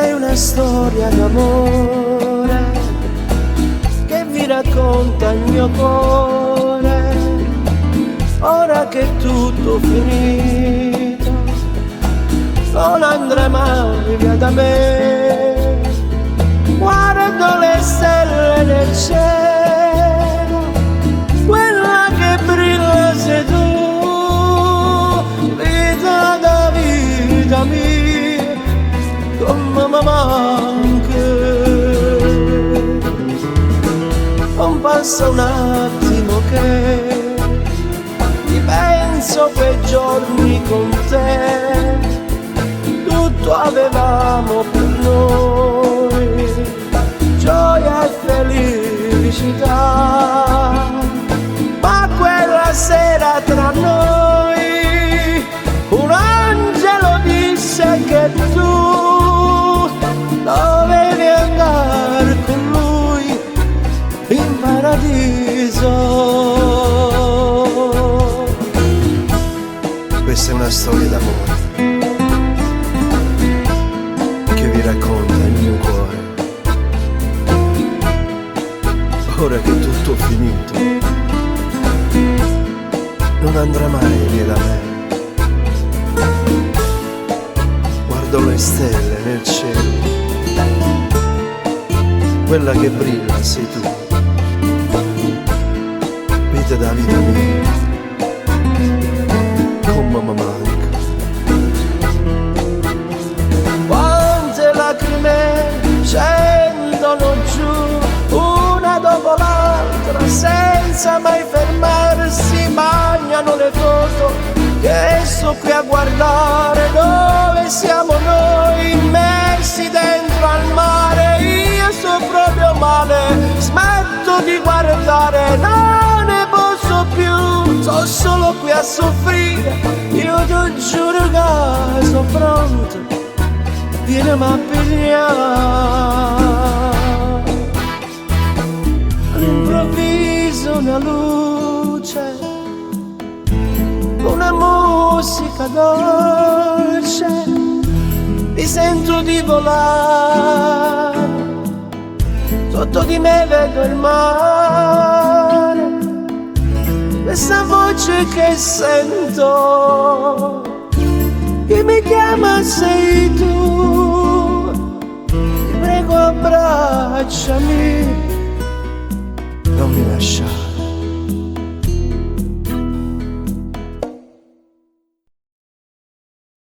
sei una storia d'amore che vi racconta il mio cuore. Ora che è tutto finito, non andrai mai via da me. Guardo le stelle nel cielo, quella che brilla sei tu. Vita da vita mia, come mi manca. Non passa un attimo che penso quei giorni con te, tutto avevamo per noi, gioia e felicità, ma quella sera tra noi un angelo disse che tu dovevi andare con lui in paradiso. Questa è una storia d'amore che vi racconta il mio cuore. Ora che è tutto finito, non andrà mai via da me. Guardo le stelle nel cielo, quella che brilla sei tu. Vita da vita mia, come mi manca. Quante lacrime scendono giù, una dopo l'altra, senza mai fermarsi, bagnano le foto che sto qui a guardare. Dove siamo noi, immersi dentro al mare? Io sto proprio male, smetto di guardare, non ne posso più, sto solo qui a soffrire. Io ti giuro che sono pronto, vieni a pigliare. All'improvviso una luce, una musica dolce, mi sento di volare, sotto di me vedo il mare. Questa voce che sento, che mi chiama sei tu. Ti prego abbracciami, non mi lasciare.